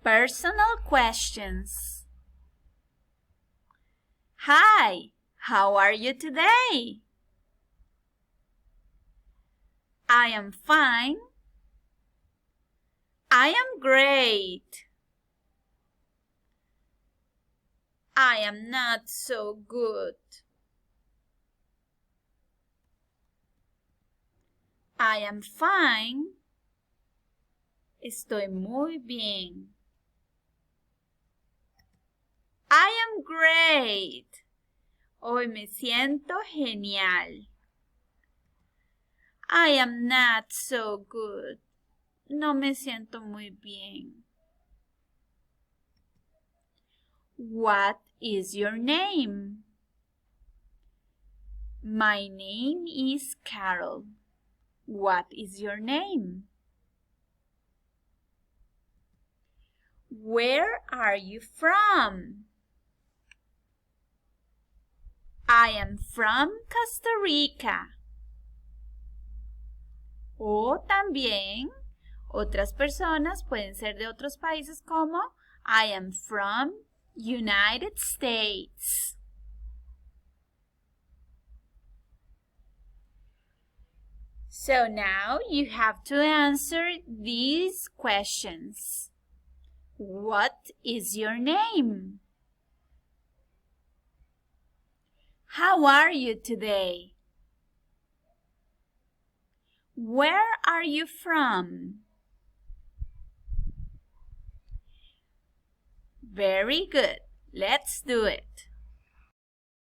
Personal questions. Hi, how are you today? I am fine. I am great. I am not so good. I am fine. Estoy muy bien. I am great. Hoy me siento genial. I am not so good. No me siento muy bien. What is your name? My name is Carol. What is your name? Where are you from? I am from Costa Rica. O también, otras personas pueden ser de otros países como I am from United States. So now you have to answer these questions. What is your name? How are you today? Where are you from? Very good. Let's do it.